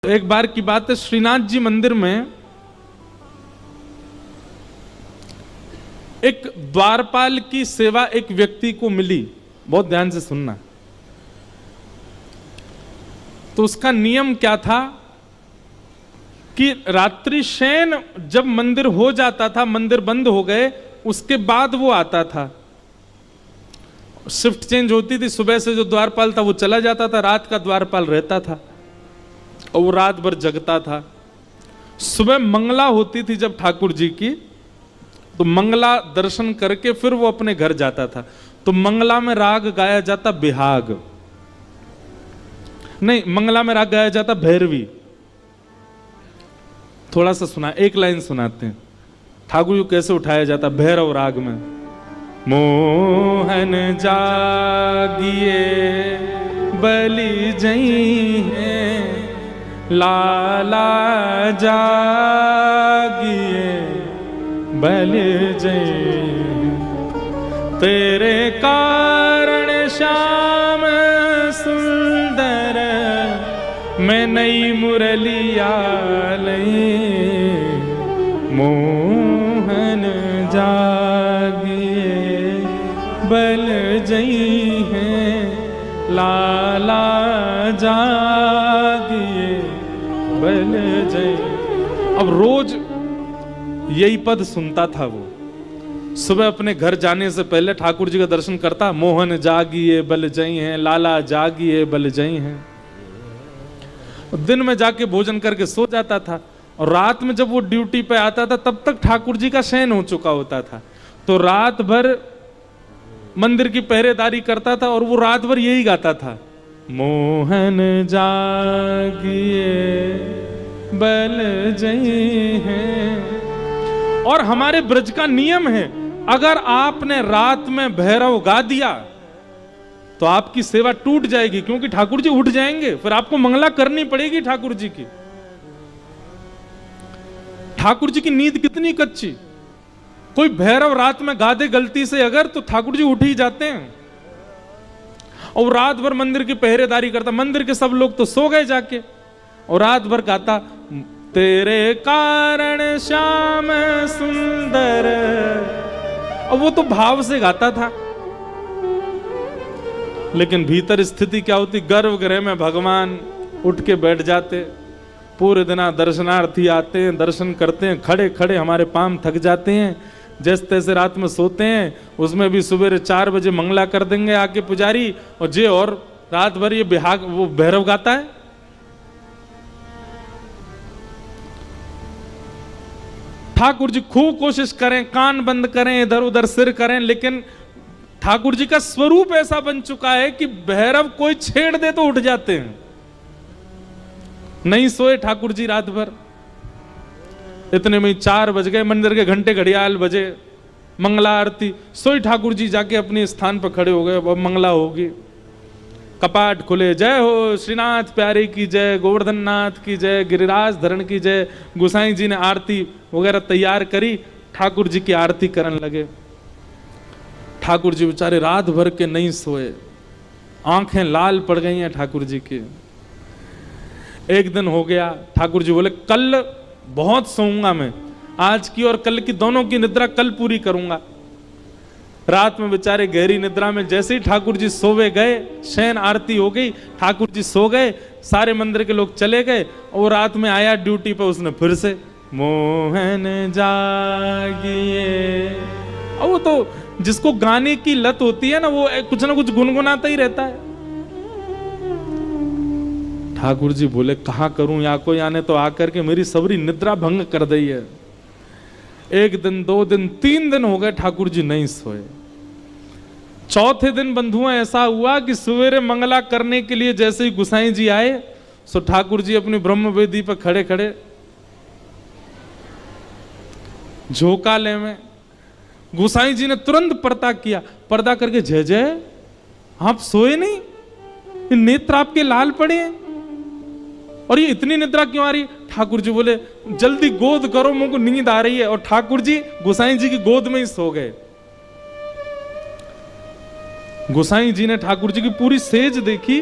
एक बार की बात है, श्रीनाथ जी मंदिर में एक द्वारपाल की सेवा एक व्यक्ति को मिली। बहुत ध्यान से सुनना। तो उसका नियम क्या था कि रात्रि शयन जब मंदिर हो जाता था, मंदिर बंद हो गए, उसके बाद वो आता था। शिफ्ट चेंज होती थी, सुबह से जो द्वारपाल था वो चला जाता था, रात का द्वारपाल रहता था और वो रात भर जगता था। सुबह मंगला होती थी जब ठाकुर जी की, तो मंगला दर्शन करके फिर वो अपने घर जाता था। तो मंगला में राग गाया जाता बिहाग, नहीं, मंगला में राग गाया जाता भैरवी। थोड़ा सा सुना, एक लाइन सुनाते हैं ठाकुर जी कैसे उठाया जाता भैरव राग में। मोहन जागिए बलि जई है, लाला जागिए बलि जई, तेरे कारण श्याम सुंदर मैं नई मुरलिया लई। मोहन जागिए बल जई है, लाला जागिए बल जई। अब रोज यही पद सुनता था वो। सुबह अपने घर जाने से पहले ठाकुर जी का दर्शन करता, मोहन जागिए बल जई हैं, लाला जागिए बल जई हैं। दिन में जाके भोजन करके सो जाता था और रात में जब वो ड्यूटी पे आता था तब तक ठाकुर जी का शयन हो चुका होता था। तो रात भर मंदिर की पहरेदारी करता था और वो रात भर यही गाता था, मोहन जागिए बल जई हैं। और हमारे ब्रज का नियम है, अगर आपने रात में भैरव गा दिया तो आपकी सेवा टूट जाएगी, क्योंकि ठाकुर जी उठ जाएंगे, फिर आपको मंगला करनी पड़ेगी ठाकुर जी की। ठाकुर जी की नींद कितनी कच्ची। कोई भैरव रात में गा दे गलती से अगर, तो ठाकुर जी उठ ही जाते हैं। और रात भर मंदिर की पहरेदारी करता, मंदिर के सब लोग तो सो गए जाके, और रात भर गाता, तेरे कारण श्याम सुंदर। और वो तो भाव से गाता था, लेकिन भीतर स्थिति क्या होती, गर्भगृह में भगवान उठ के बैठ जाते। पूरे दिन दर्शनार्थी आते हैं, दर्शन करते हैं, खड़े खड़े हमारे पांव थक जाते हैं। जैसे तैसे रात में सोते हैं, उसमें भी सुबह 4 बजे मंगला कर देंगे आके पुजारी, और जे और रात भर ये बिहाग वो भैरव गाता है। ठाकुर जी खूब कोशिश करें, कान बंद करें, इधर उधर सिर करें, लेकिन ठाकुर जी का स्वरूप ऐसा बन चुका है कि भैरव कोई छेड़ दे तो उठ जाते हैं। नहीं सोए ठाकुर जी रात भर। इतने में 4 बज गए, मंदिर के घंटे घड़ियाल बजे, मंगला आरती। सोई ठाकुर जी जाके अपने स्थान पर खड़े हो गए, अब मंगला होगी। कपाट खुले, जय हो श्रीनाथ प्यारे की जय, गोवर्धन नाथ की जय, गिरिराज धरण की जय। गोसाई जी ने आरती वगैरह तैयार करी, ठाकुर जी की आरती करने लगे। ठाकुर जी बेचारे रात भर के नहीं सोए, आंखें लाल पड़ गई हैं ठाकुर जी की। एक दिन हो गया, ठाकुर जी बोले कल बहुत सोऊंगा मैं, आज की और कल की दोनों की निद्रा कल पूरी करूंगा। रात में बेचारे गहरी निद्रा में, जैसे ही ठाकुर जी सोवे गए, शयन आरती हो गई, ठाकुर जी सो गए, सारे मंदिर के लोग चले गए, और रात में आया ड्यूटी पे उसने फिर से मोहन जागिए। और वो तो जिसको गाने की लत होती है ना, वो कुछ ना कुछ गुनगुनाता ही रहता है। ठाकुर जी बोले कहा करूं, या कोई आने तो आकर के मेरी सबरी निद्रा भंग कर दी है। 1 दिन 2 दिन 3 दिन हो गए, ठाकुर जी नहीं सोए। चौथे दिन बंधुओं ऐसा हुआ कि सवेरे मंगला करने के लिए जैसे ही गुसाई जी आए, सो ठाकुर जी अपनी ब्रह्म वेदी पर खड़े खड़े झोंकाले में। गुसाई जी ने तुरंत पर्दा किया, पर्दा करके, जय जय आप सोए नहीं, नेत्र आपके लाल पड़े हैं, और ये इतनी निद्रा क्यों आ रही है? ठाकुर जी बोले जल्दी गोद करो, मुझको नींद आ रही है। और ठाकुर जी गोसाई जी की गोद में ही सो गए। गोसाई जी ने ठाकुर जी की पूरी सेज देखी,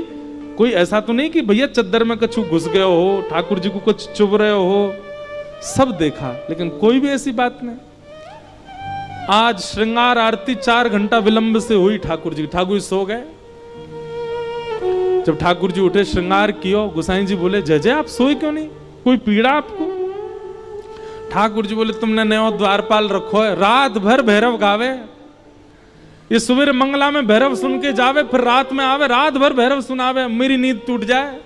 कोई ऐसा तो नहीं कि भैया चद्दर में कछु घुस गए हो, ठाकुर जी को कुछ चुभ रहे हो, सब देखा, लेकिन कोई भी ऐसी बात नहीं। आज श्रृंगार आरती 4 घंटा विलंब से हुई ठाकुर जी सो गए। जब ठाकुर जी उठे, श्रृंगार कियो, गोसाई जी बोले जय जय आप सोए क्यों नहीं, कोई पीड़ा आपको? ठाकुर जी बोले तुमने नयो द्वारपाल रखो है, रात भर भैरव गावे, ये सुबह मंगला में भैरव सुन के जावे, फिर रात में आवे, रात भर भैरव सुनावे, मेरी नींद टूट जाए।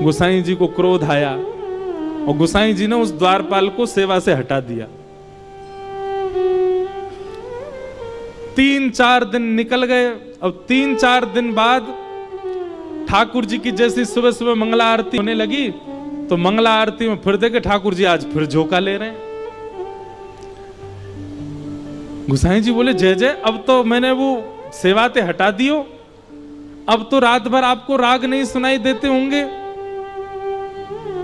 गोसाई जी को क्रोध आया और गोसाई जी ने उस द्वारपाल को सेवा से हटा दिया। 3-4 दिन निकल गए। अब 3-4 दिन बाद ठाकुर जी की जैसी सुबह सुबह मंगला आरती होने लगी, तो मंगला आरती में फिर देखे ठाकुर जी आज फिर झोंका ले रहे हैं। गोसाई जी बोले जय जय, अब तो मैंने वो सेवाते हटा दियो, अब तो रात भर आपको राग नहीं सुनाई देते होंगे,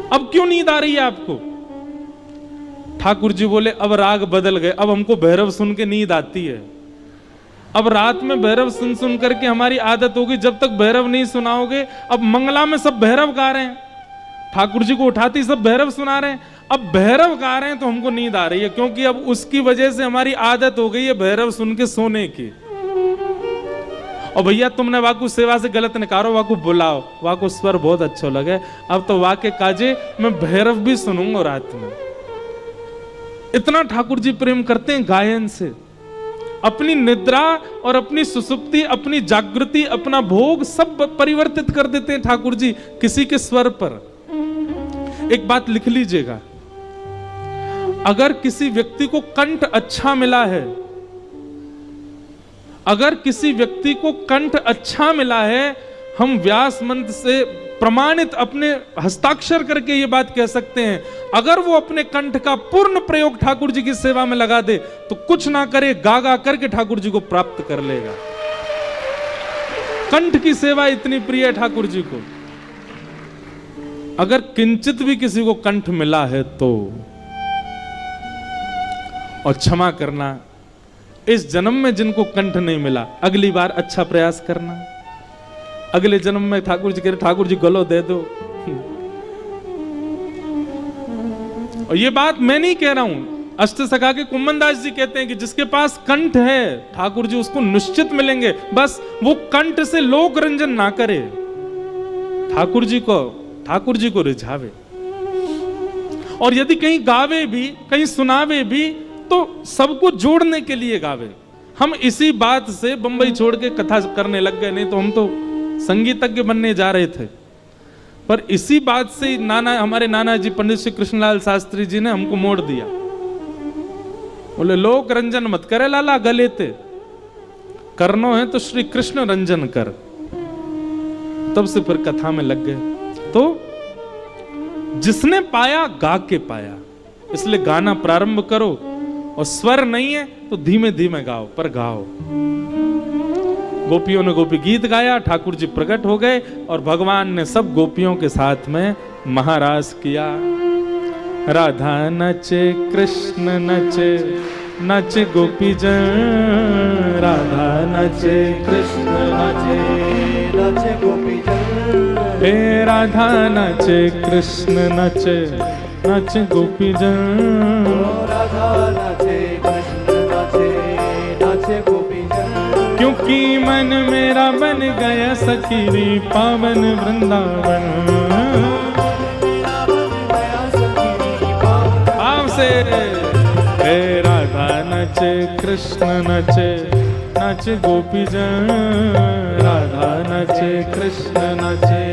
अब क्यों नींद आ रही है आपको? ठाकुर जी बोले अब राग बदल गए, अब हमको भैरव सुन के नींद आती है। अब रात में भैरव सुन सुन करके हमारी आदत होगी, जब तक भैरव नहीं सुनाओगे। अब मंगला में सब भैरव गा रहे हैं, ठाकुर जी को उठाती सब भैरव सुना रहे हैं, अब भैरव गा रहे हैं तो हमको नींद आ रही है, क्योंकि अब उसकी वजह से हमारी आदत हो गई है भैरव सुन के सोने की। और भैया तुमने वाकु सेवा से गलत निकारो, वाकु बुलाओ, वाकु स्वर बहुत अच्छा लगे, अब तो वाके काजे मैं भैरव भी सुनूंगा रात में। इतना ठाकुर जी प्रेम करते हैं गायन से। अपनी निद्रा और अपनी सुसुप्ति, अपनी जागृति, अपना भोग सब परिवर्तित कर देते हैं ठाकुर जी किसी के स्वर पर। एक बात लिख लीजिएगा, अगर किसी व्यक्ति को कंठ अच्छा मिला है, अगर किसी व्यक्ति को कंठ अच्छा मिला है, हम व्यास मंत्र से प्रमाणित अपने हस्ताक्षर करके ये बात कह सकते हैं, अगर वो अपने कंठ का पूर्ण प्रयोग ठाकुर जी की सेवा में लगा दे तो कुछ ना करे, गा गा करके ठाकुर जी को प्राप्त कर लेगा। कंठ की सेवा इतनी प्रिय है ठाकुर जी को। अगर किंचित भी किसी को कंठ मिला है तो, और क्षमा करना, इस जन्म में जिनको कंठ नहीं मिला अगली बार अच्छा प्रयास करना, अगले जन्म में ठाकुर जी कह रहे ठाकुर जी गलो दे दो। और ये बात मैं नहीं कह रहा हूं, अष्टसखा के कुम्मनदास जी कहते हैं कि जिसके पास कंठ है ठाकुर जी उसको निश्चित मिलेंगे, बस वो कंठ से लोक रंजन ना करे, ठाकुर जी को रिझावे। और यदि कहीं गावे भी, कहीं सुनावे भी, तो सबको जोड़ने के लिए गावे। हम इसी बात से बंबई छोड़ के कथा करने लग गए, नहीं तो हम तो संगीतज्ञ बनने जा रहे थे। पर इसी बात से हमारे नाना जी पंडित श्री कृष्णलाल शास्त्री जी ने हमको मोड़ दिया। बोले लोक रंजन मत करे लाला, गले ते करनो है तो श्री कृष्ण रंजन कर। तब से फिर कथा में लग गए। तो जिसने पाया गा के पाया, इसलिए गाना प्रारंभ करो, और स्वर नहीं है तो धीमे धीमे गाओ, पर गाओ। गोपियों ने गोपी गीत गाया, ठाकुर जी प्रकट हो गए और भगवान ने सब गोपियों के साथ में महारास किया। राधा नचे कृष्ण नचे, नचे गोपी जन, राधा नचे कृष्ण नचे, नचे गोपी जन, हे राधा नचे कृष्ण नचे, नचे गोपी जन, राधा नचे कृष्ण नचे, नचे गोपी जन, क्योंकि मन मेरा बन गया सखी पावन वृंदावन। भाव से हे राधा नचे कृष्ण नचे, नचे गोपी जन, राधा नचे कृष्ण नचे,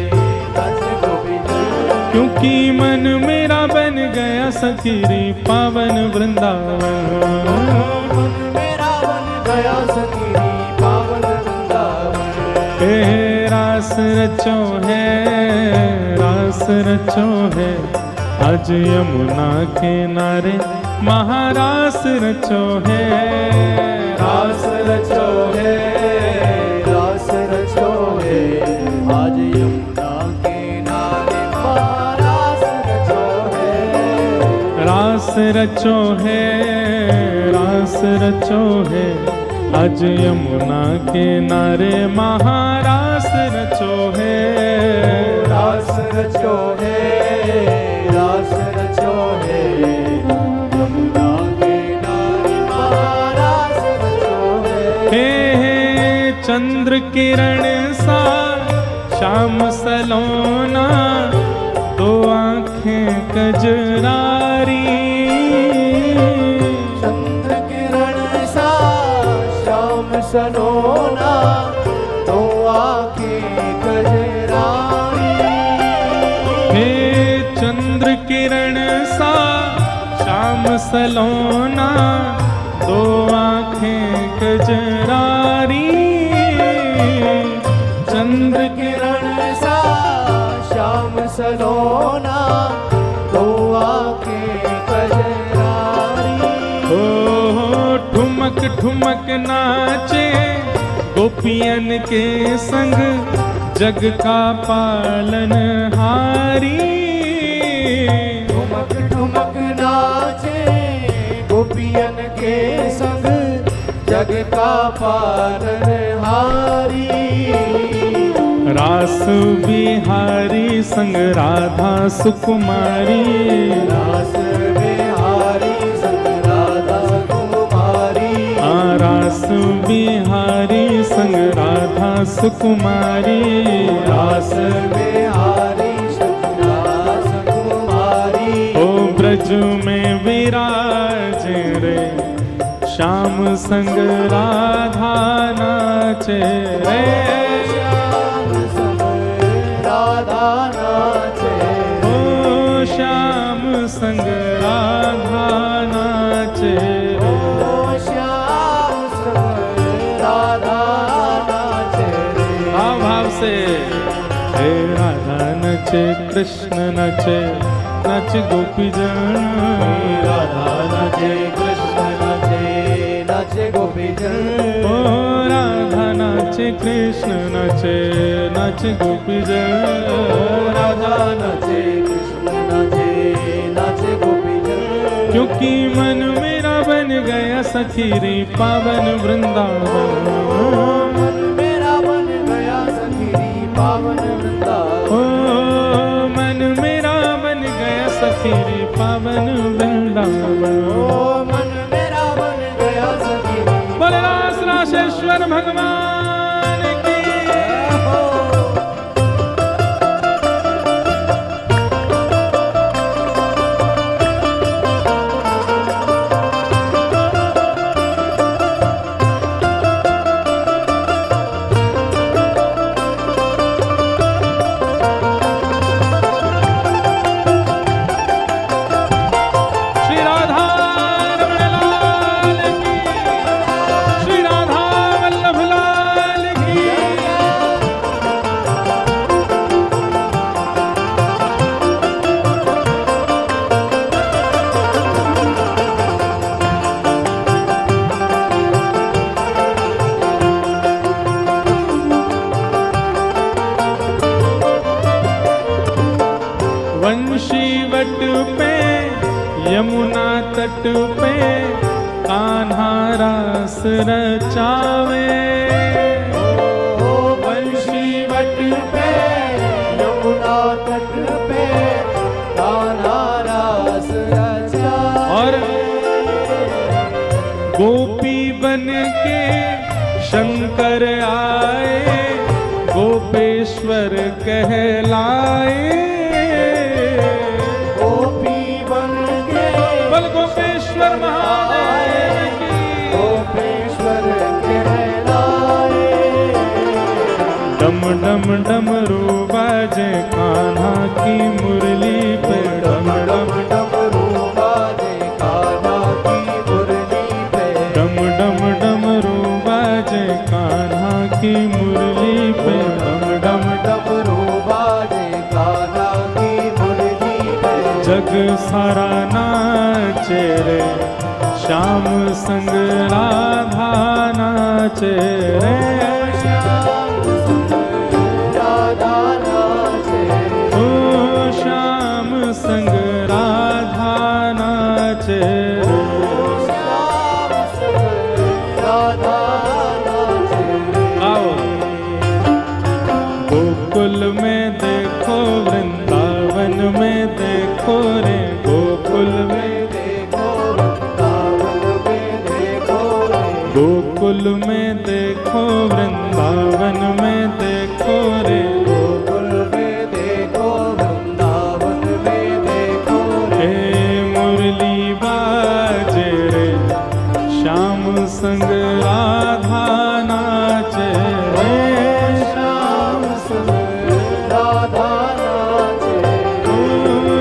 नचे गोपी जन, क्योंकि मन मेरा बन गया सखी पावन वृंदावन। मेरा बन गया सखी पावन वृंदावन। हे रास रचो है, रास रचो है, आज यमुना किनारे महारास रचो है, रास रचो है, रास रचो है, आज यमुना किनारे महारास रचो है, रास रचो है, रास रचो है, आज यमुना किनारे महारास रचो रचो है, रास रचो है, यमुना किनारे महारास रचो है। चंद्र किरण सा श्याम सलोना, दो आँखें कजरारी। चंद्र किरण सा श्याम सलोना, दो आँखें कजरारी। हे चंद्र किरण सा श्याम सलोना, दो आँखें कजरारी। चंद्र किरण सा श्याम सलोना, दो आँखें कजरारी। ठुमक ठुमक नाचे गोपियन के संग, जग का पालन हारी। ठुमक ठुमक नाचे गोपियन के संग, जग का पालन हारी। रास बिहारी संग राधा सुकुमारी। रास बिहारी संग राधा सुकुमारी। रास बिहारी संग राधा सुकुमारी। रास बिहारी संग राधा सुकुमारी। ओ ब्रज में विराज रे, श्याम संग राधा नाचे रे। श्याम संग राधा नाचे। ओ श्याम संग राधा नाचे। ओ श्याम संग राधा नाचे। भाव से हे राधा नचे, कृष्ण नचे, नच गोपी जन। राधा नचे, कृष्ण नचे, नाचे गोपी जन। ओ राधा नाचे, कृष्ण नचे, नच गोपी जन। राधा नचे, कृष्ण नचे, नाचे गोपी जन। क्योंकि मन मेरा बन गया सखी रे पावन वृंदावन। मन मेरा बन गया सखी रे पावन वृंदावन। ओ मन मेरा बन गया सखी रे पावन वृंदावन। ओ मन मेरा बन गया सखी रे। बोले रास राशेश्वर भगवान की। यमुना तट पे कान्हा रास रचावे। ओ बंशी वट पे यमुना तट पे कान्हा रास रचावे। और गोपी बन के शंकर आए, गोपेश्वर कहलाए। गोपेश्वर महादेव की। गोपेश्वर कहलाए। डम डम डमरू बाजे कान्हा की मुरली पे। डम डम डमरू बाजे कान्हा की मुरली पे। डम डम डमरू बाजे कान्हा की मुरली पे। डम डम डमरू बाजे कान्हा की मुरली पे। जग सारा नाचे रे, श्याम संग राधा नाचे रे। श्याम संग राधा नाचे। ओ श्याम संग राधा नाचे रे। श्याम संग राधा नाचे। आओ गोकुल में देखो वृंदावन। में देखो रे गोकुल में, देखो वृंदावन में देखो रे, गोकुल में देखो वृंदावन में देखो रे, गोकुल में देखो वृंदावन में देखो रे, हे मुरली बाजे रे श्याम संग राधा नाचे रे, श्याम संग राधा नाचे, ओ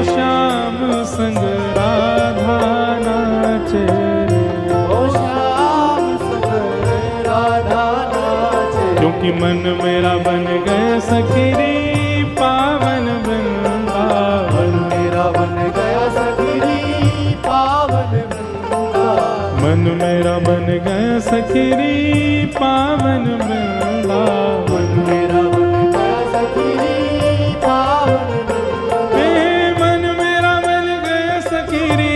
श्याम संग राधा नाचे रे। ओ श्याम संग राधा नाचे, क्योंकि मन मेरा बन गए सखीरी पावन वृंदावन, मेरा बन गया सखीरी पावन वृंदावन, मन मेरा बन गए सखीरी पावन वृंदावन, मेरा बन गया सखीरी पावन वृंदावन, हे मन मेरा बन गए सखीरी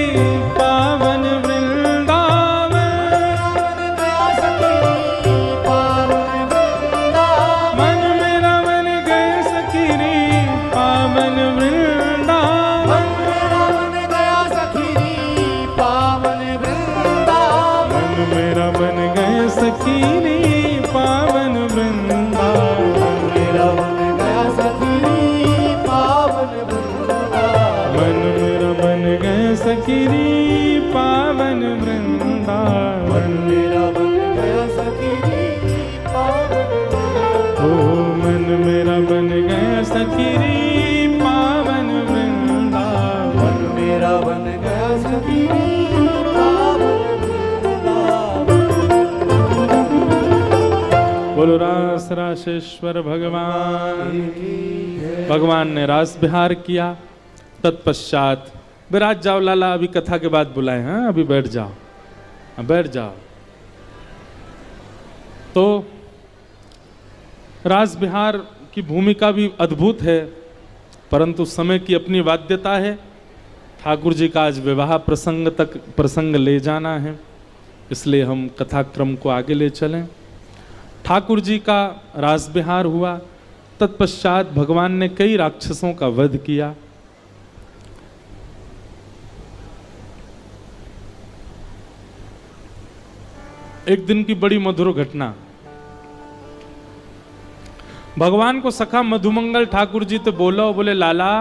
पावन वृंदावन, बन गया सखीरी पावन वृंदावन, मन मेरा बन गए सखीरी पावन वृंदावन, मेरा बन गया सखीरी पावन वृंदावन, मन मेरा बन गए सखीरी पावन वृंदावन, मेरा बन गया सखीरी पावन वृंदावन, मन मेरा बन गए सखीरी पावन वृंदावन, मेरा बन गया सखीरी पावन वृंदावन, ओ मन मेरा बन गए सखीरी पावन वृंदावन, मेरा बन गया सखीरी पावन वृंदावन। बोलो रास राशेश्वर भगवान। भगवान ने रास विहार किया, तत्पश्चात विराज जाओ लाला, अभी कथा के बाद बुलाए, हाँ अभी बैठ जाओ, हाँ, बैठ जाओ। तो रास विहार की भूमिका भी अद्भुत है, परंतु समय की अपनी बाध्यता है। ठाकुर जी का आज विवाह प्रसंग तक प्रसंग ले जाना है, इसलिए हम कथाक्रम को आगे ले चलें। ठाकुर जी का रास विहार हुआ, तत्पश्चात भगवान ने कई राक्षसों का वध किया। एक दिन की बड़ी मधुर घटना, भगवान को सखा मधुमंगल ठाकुर जी तो बोले लाला,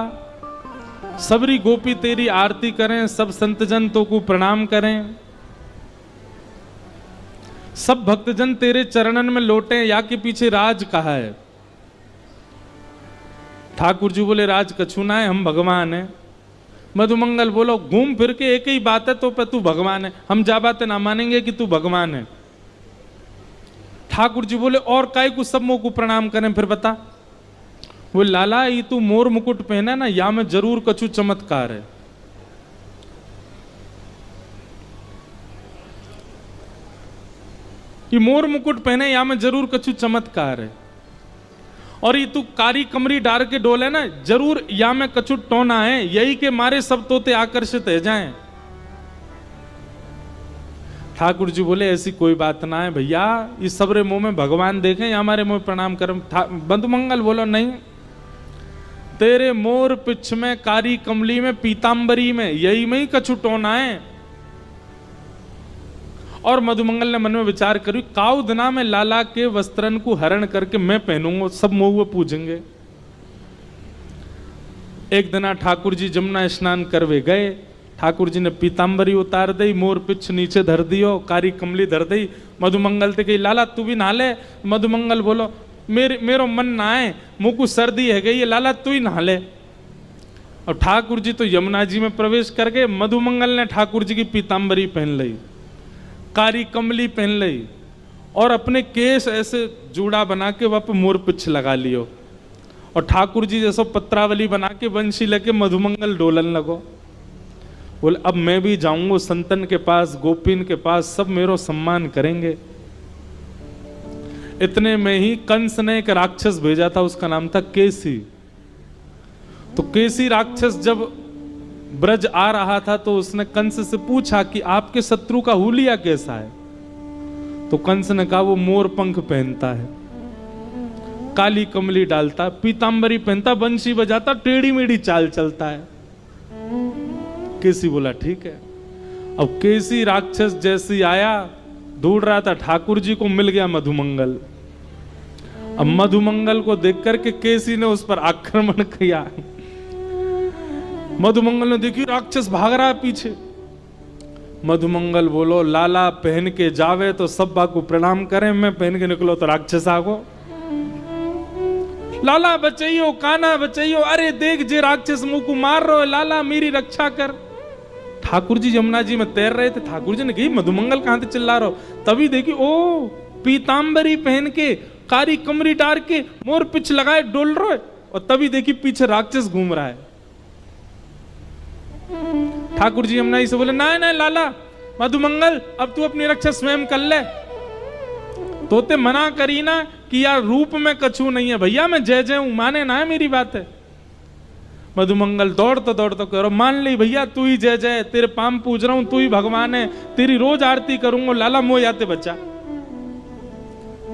सबरी गोपी तेरी आरती करें, सब संत जन तो को प्रणाम करें, सब भक्तजन तेरे चरणन में लौटे, या के पीछे राज कहा है। ठाकुर जी बोले राज कछु ना है, हम भगवान है। मधुमंगल बोलो घूम फिर के एक ही बात है, तो पे तू भगवान है, हम जा बातें ना मानेंगे कि तू भगवान है। ठाकुर जी बोले और काय को सब मोह को प्रणाम करें, फिर बता। वो लाला ये तू मोर मुकुट पहना ना, या में जरूर कछु चमत्कार है। ये मोर मुकुट पहने या में जरूर कछु चमत्कार है, और ये तू कारी कमरी डार के डोले ना, जरूर या में कछु टोना है, यही के मारे सब तोते आकर्षित है जाएं। ठाकुर जी बोले ऐसी कोई बात ना है भैया, इस सबरे मुंह में भगवान देखें या हमारे मुंह प्रणाम करें। मधुमंगल बोलो नहीं, तेरे मोर पिछ में, कारी कमली में, पीतांबरी में, यही में ही कछु टोना है। और मधुमंगल ने मन में विचार करी, काउ दिना में लाला के वस्त्रन को हरण करके मैं पहनूंगा, सब मोह पूजेंगे। एक दिना ठाकुर जी जमुना स्नान करवे गए, ठाकुर जी ने पीतांबरी उतार दी, मोर पिछ नीचे धर दियो, कारी कमली धर दी। मधुमंगल ते कही लाला तू भी नहा ले। मधुमंगल बोलो मेरो मन ना है, मुँह को सर्दी है गई, लाला तू ही नहा ले। और ठाकुर जी तो यमुना जी में प्रवेश कर गए। मधुमंगल ने ठाकुर जी की पीतांबरी पहन ली, कारी कमली पहन ली, और अपने केस ऐसे जूड़ा बना के वह पे मोर पिछ लगा लियो, और ठाकुर जी जैसो पत्रावली बना के बंशी लेके मधुमंगल डोलन लगो। बोले अब मैं भी जाऊंगा संतन के पास, गोपीन के पास, सब मेरो सम्मान करेंगे। इतने में ही कंस ने एक राक्षस भेजा था, उसका नाम था केसी। तो केसी राक्षस जब ब्रज आ रहा था तो उसने कंस से पूछा कि आपके शत्रु का हुलिया कैसा है। तो कंस ने कहा वो मोर पंख पहनता है, काली कमली डालता, पीतांबरी पहनता, बंशी बजाता, टेढ़ी मेढ़ी चाल चलता है। केसी बोला ठीक है। अब केसी राक्षस जैसी आया, दौड़ रहा था, ठाकुर जी को मिल गया मधुमंगल। अब मधुमंगल को देख करके केसी ने उस पर आक्रमण किया। मधुमंगल ने देखी राक्षस भाग रहा है पीछे। मधुमंगल बोलो लाला पहन के जावे तो सब्बा को प्रणाम करें, मैं पहन के निकलो तो राक्षस आगो। लाला बचाइयो, काना बचाइयो, अरे देख जे राक्षस मुंह को मार रहे हो, लाला मेरी रक्षा कर। ठाकुर जी यमुना जी में तैर रहे थे। ठाकुर जी ने कही मधुमंगल कहां से चिल्ला रहे हो? तभी देखी ओ पीतांबरी पहन के, कारी कमरी डार के, मोर पिछ लगाए डोल रहे, और तभी देखी पीछे राक्षस घूम रहा है। ठाकुर जी यमुना जी से बोले नहीं नहीं लाला मधुमंगल, अब तू अपनी रक्षा स्वयं कर ले। तोते मना करी ना कि यार रूप में कछु नहीं है भैया, मैं जय जय हूं, माने ना है मेरी बात है। मधुमंगल दौड़ता दौड़ता कह रहा मान ली भैया तू ही जय जय, तेरे पाम पूज रहा हूं, तू ही भगवान है, तेरी रोज आरती करूंगा, लाला मोह जाते बच्चा।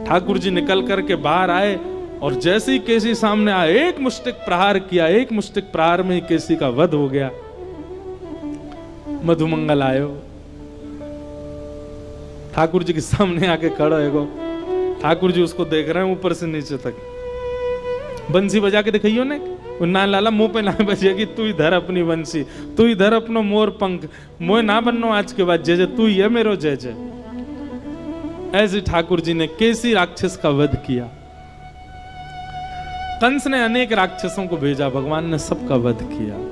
ठाकुर जी निकल करके बाहर आए और जैसे ही केसी सामने आए, एक मुष्टिक प्रहार किया। एक मुष्टिक प्रहार में ही केसी का वध हो गया। मधुमंगल आयो, ठाकुर जी के सामने आके खड़ा है। ठाकुर जी उसको देख रहे हैं ऊपर से नीचे तक। बंसी बजा के दिखाइयो ने, ना लाला मुंह पे ना बजेगी, तू ही धर अपनी बंसी, तू ही धर अपनो मोर पंख, मोह ना बननो आज के बाद, जय जय तू ही है मेरो जय जय। ऐसे ठाकुर जी ने केसी राक्षस का वध किया। कंस ने अनेक राक्षसों को भेजा, भगवान ने सबका वध किया।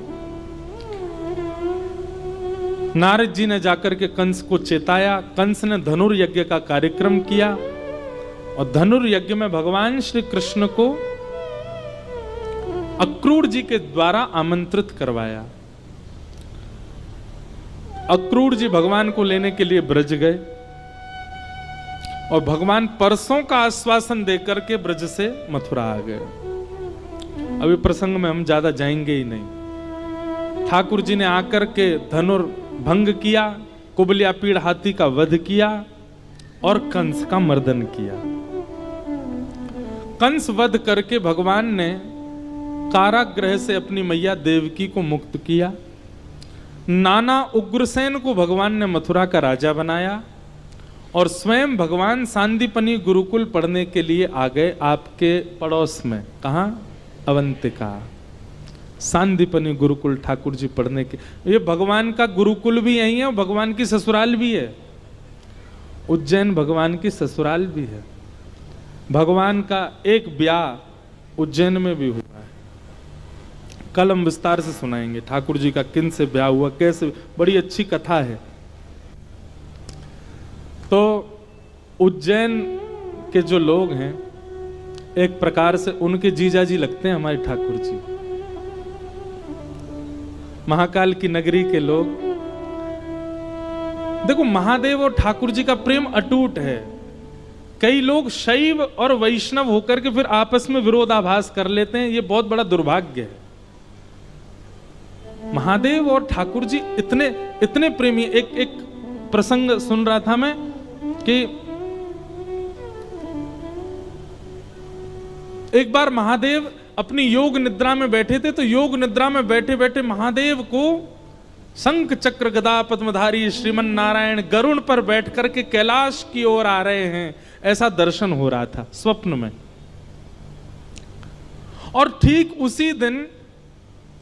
नारद जी ने जाकर के कंस को चेताया। कंस ने धनुर्यज्ञ का कार्यक्रम किया और धनुर्यज्ञ में भगवान श्री कृष्ण को अक्रूर जी के द्वारा आमंत्रित करवाया। अक्रूर जी भगवान को लेने के लिए ब्रज गए और भगवान परसों का आश्वासन देकर के ब्रज से मथुरा आ गए। अभी प्रसंग में हम ज्यादा जाएंगे ही नहीं। ठाकुर जी ने आकर के धनुर्भंग किया, कुबलिया पीड़ हाथी का वध किया और कंस का मर्दन किया। कंस वध करके भगवान ने कारागृह से अपनी मैया देवकी को मुक्त किया। नाना उग्रसेन को भगवान ने मथुरा का राजा बनाया और स्वयं भगवान सांदीपनी गुरुकुल पढ़ने के लिए आ गए आपके पड़ोस में। कहां? अवंतिका। सांदीपनी गुरुकुल ठाकुर जी पढ़ने के, ये भगवान का गुरुकुल भी यही है और भगवान की ससुराल भी है। उज्जैन भगवान की ससुराल भी है। भगवान का एक ब्याह उज्जैन में भी हुआ है। कल हम विस्तार से सुनाएंगे ठाकुर जी का किन से ब्याह हुआ, कैसे, बड़ी अच्छी कथा है। तो उज्जैन के जो लोग हैं एक प्रकार से उनके जीजा जी लगते हैं हमारे ठाकुर जी। महाकाल की नगरी के लोग, देखो महादेव और ठाकुर जी का प्रेम अटूट है। कई लोग शैव और वैष्णव होकर के फिर आपस में विरोधाभास कर लेते हैं, ये बहुत बड़ा दुर्भाग्य है। महादेव और ठाकुर जी इतने इतने प्रेमी। एक प्रसंग सुन रहा था मैं कि एक बार महादेव अपनी योग निद्रा में बैठे थे, तो योग निद्रा में बैठे बैठे महादेव को शंख चक्र गदा पद्मधारी श्रीमन नारायण गरुण पर बैठ करके कैलाश की ओर आ रहे हैं, ऐसा दर्शन हो रहा था स्वप्न में। और ठीक उसी दिन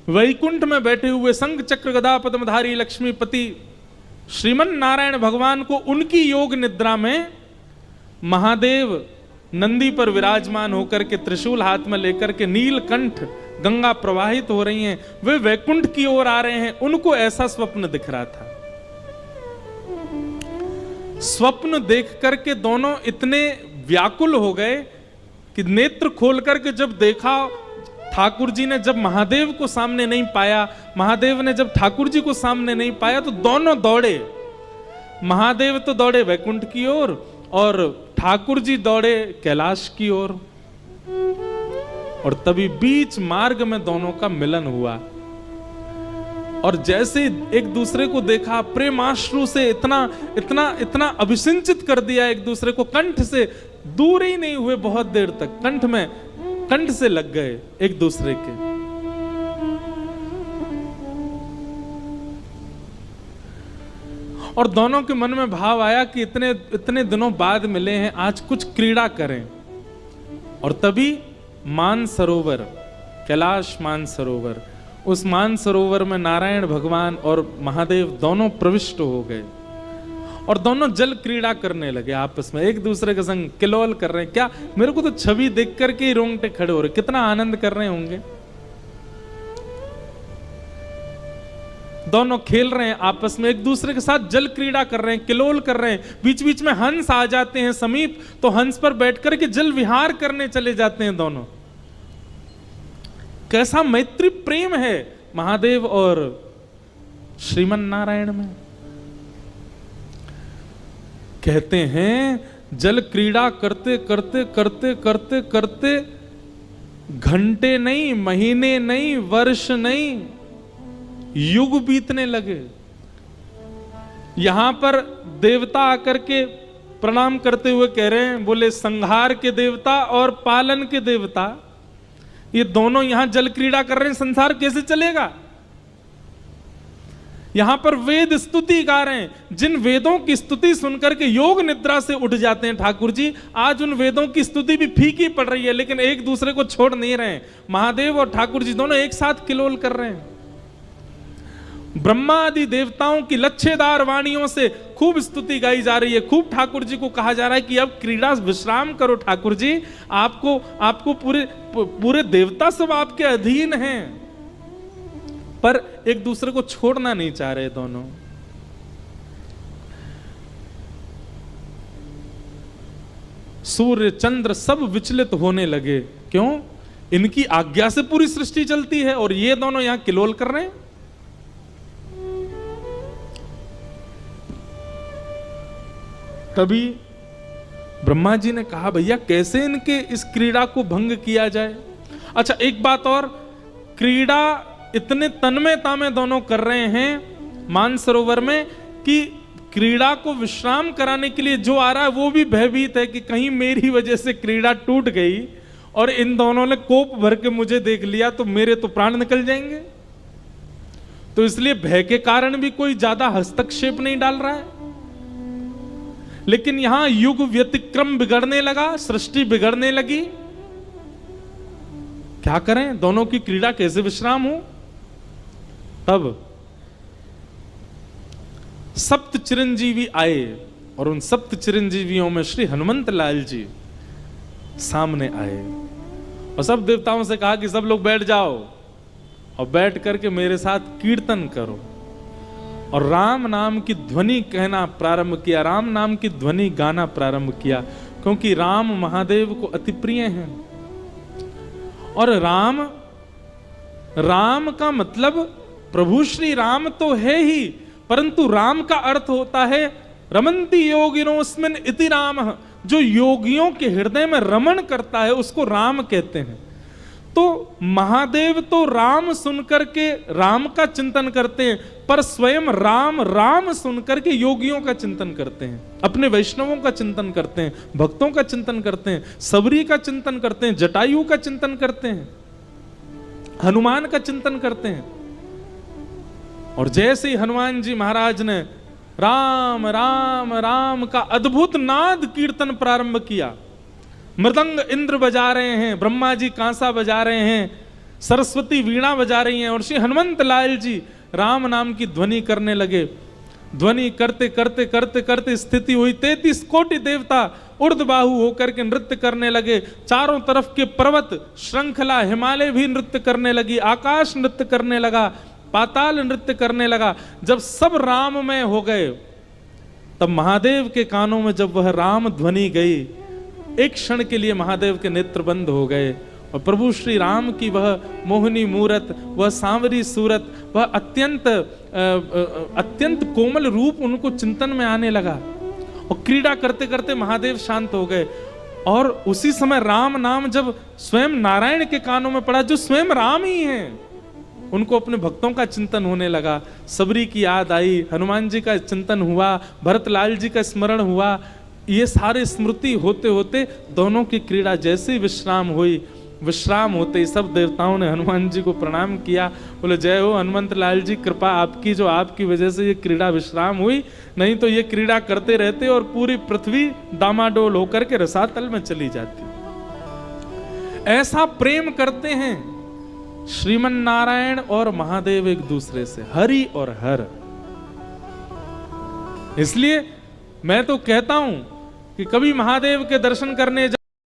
वैकुंठ में बैठे हुए शंख चक्र गदा पद्मधारी लक्ष्मीपति श्रीमन नारायण भगवान को उनकी योग निद्रा में महादेव नंदी पर विराजमान होकर के त्रिशूल हाथ में लेकर के नीलकंठ गंगा प्रवाहित हो रही हैं, वे वैकुंठ की ओर आ रहे हैं, उनको ऐसा स्वप्न दिख रहा था। स्वप्न देख करके दोनों इतने व्याकुल हो गए कि नेत्र खोल करके जब देखा, ठाकुर जी ने जब महादेव को सामने नहीं पाया, महादेव ने जब ठाकुर जी को सामने नहीं पाया, तो दोनों दौड़े। महादेव तो दौड़े वैकुंठ की ओर और ठाकुर जी दौड़े कैलाश की ओर। और तभी बीच मार्ग में दोनों का मिलन हुआ और जैसे एक दूसरे को देखा, प्रेमाश्रु से इतना इतना इतना अभिसिंचित कर दिया एक दूसरे को, कंठ से दूर ही नहीं हुए बहुत देर तक, कंठ से लग गए एक दूसरे के। और दोनों के मन में भाव आया कि इतने इतने दिनों बाद मिले हैं, आज कुछ क्रीड़ा करें। और तभी मानसरोवर, कैलाश मानसरोवर, उस मानसरोवर में नारायण भगवान और महादेव दोनों प्रविष्ट हो गए और दोनों जल क्रीड़ा करने लगे आपस में, एक दूसरे के संग किलोल कर रहे हैं। क्या, मेरे को तो छवि देख करके ही रोंगटे खड़े हो रहे, कितना आनंद कर रहे होंगे। दोनों खेल रहे हैं आपस में, एक दूसरे के साथ जल क्रीड़ा कर रहे हैं, किलोल कर रहे हैं। बीच बीच में हंस आ जाते हैं समीप, तो हंस पर बैठ करके जल विहार करने चले जाते हैं दोनों। कैसा मैत्री प्रेम है महादेव और श्रीमन नारायण में। कहते हैं जल क्रीड़ा करते करते करते करते करते घंटे नहीं, महीने नहीं, वर्ष नहीं, युग बीतने लगे। यहां पर देवता आकर के प्रणाम करते हुए कह रहे हैं, बोले संहार के देवता और पालन के देवता, ये दोनों यहां जल क्रीड़ा कर रहे हैं, संसार कैसे चलेगा। यहां पर वेद स्तुति गा रहे हैं, जिन वेदों की स्तुति सुनकर के योग निद्रा से उठ जाते हैं ठाकुर जी, आज उन वेदों की स्तुति भी फीकी पड़ रही है, लेकिन एक दूसरे को छोड़ नहीं रहे। महादेव और ठाकुर जी दोनों एक साथ किलोल कर रहे हैं। ब्रह्मा आदि देवताओं की लच्छेदार वाणियों से खूब स्तुति गाई जा रही है, खूब ठाकुर जी को कहा जा रहा है कि अब क्रीड़ा विश्राम करो ठाकुर जी, आपको पूरे देवता सब आपके अधीन हैं। पर एक दूसरे को छोड़ना नहीं चाह रहे दोनों। सूर्य चंद्र सब विचलित होने लगे। क्यों? इनकी आज्ञा से पूरी सृष्टि चलती है और ये दोनों यहां किलोल कर रहे हैं। तभी ब्रह्मा जी ने कहा, भैया कैसे इनके इस क्रीड़ा को भंग किया जाए। अच्छा, एक बात और, क्रीड़ा इतने तन्मयता में दोनों कर रहे हैं मानसरोवर में कि क्रीड़ा को विश्राम कराने के लिए जो आ रहा है वो भी भयभीत है कि कहीं मेरी वजह से क्रीड़ा टूट गई और इन दोनों ने कोप भर के मुझे देख लिया तो मेरे तो प्राण निकल जाएंगे। तो इसलिए भय के कारण भी कोई ज्यादा हस्तक्षेप नहीं डाल रहा है। लेकिन यहां युग व्यतिक्रम बिगड़ने लगा, सृष्टि बिगड़ने लगी। क्या करें, दोनों की क्रीड़ा कैसे विश्राम हो। तब सप्त चिरंजीवी आए और उन सप्त चिरंजीवियों में श्री हनुमंत लाल जी सामने आए और सब देवताओं से कहा कि सब लोग बैठ जाओ और बैठ करके मेरे साथ कीर्तन करो। और राम नाम की ध्वनि कहना प्रारंभ किया, राम नाम की ध्वनि गाना प्रारंभ किया, क्योंकि राम महादेव को अति प्रिय हैं। और राम का मतलब प्रभु श्री राम तो है ही, परंतु राम का अर्थ होता है रमन्ति योगिनोस्मिन् इति रामः, जो योगियों के हृदय में रमण करता है उसको राम कहते हैं। तो महादेव तो राम सुनकर के राम का चिंतन करते हैं, पर स्वयं राम सुनकर के योगियों का चिंतन करते हैं, अपने वैष्णवों का चिंतन करते हैं, भक्तों का चिंतन करते हैं, सबरी का चिंतन करते हैं, जटायु का चिंतन करते हैं, हनुमान का चिंतन करते हैं। और जैसे ही हनुमान जी महाराज ने राम राम राम का अद्भुत नाद कीर्तन प्रारंभ किया, मृदंग इंद्र बजा रहे हैं, ब्रह्मा जी कांसा बजा रहे हैं, सरस्वती वीणा बजा रही हैं और श्री हनुमंत लाल जी राम नाम की ध्वनि करने लगे। ध्वनि करते करते करते करते स्थिति हुई, 33 कोटि देवता ऊर्ध्वबाहु होकर के नृत्य करने लगे। चारों तरफ के पर्वत श्रृंखला हिमालय भी नृत्य करने लगी, आकाश नृत्य करने लगा, पाताल नृत्य करने लगा। जब सब राममय हो गए तब महादेव के कानों में जब वह राम ध्वनि गई, एक क्षण के लिए महादेव के नेत्र बंद हो गए और प्रभु श्री राम की वह मोहिनी मूरत, वह सांवरी सूरत, वह अत्यंत कोमल रूप उनको चिंतन में आने लगा और क्रीड़ा करते करते महादेव शांत हो गए। और उसी समय राम नाम जब स्वयं नारायण के कानों में पड़ा, जो स्वयं राम ही हैं, उनको अपने भक्तों का चिंतन होने लगा। सबरी की याद आई, हनुमान जी का चिंतन हुआ, भरतलाल जी का स्मरण हुआ। ये सारे स्मृति होते होते दोनों की क्रीड़ा जैसे विश्राम हुई, विश्राम होते ही सब देवताओं ने हनुमान जी को प्रणाम किया। बोले जय हो हनुमंत लाल जी, कृपा आपकी, जो आपकी वजह से ये क्रीड़ा विश्राम हुई, नहीं तो ये क्रीड़ा करते रहते और पूरी पृथ्वी डामाडोल होकर के रसातल में चली जाती। ऐसा प्रेम करते हैं श्रीमन नारायण और महादेव एक दूसरे से, हरि और हर। इसलिए मैं तो कहता हूं कि कभी महादेव के दर्शन करने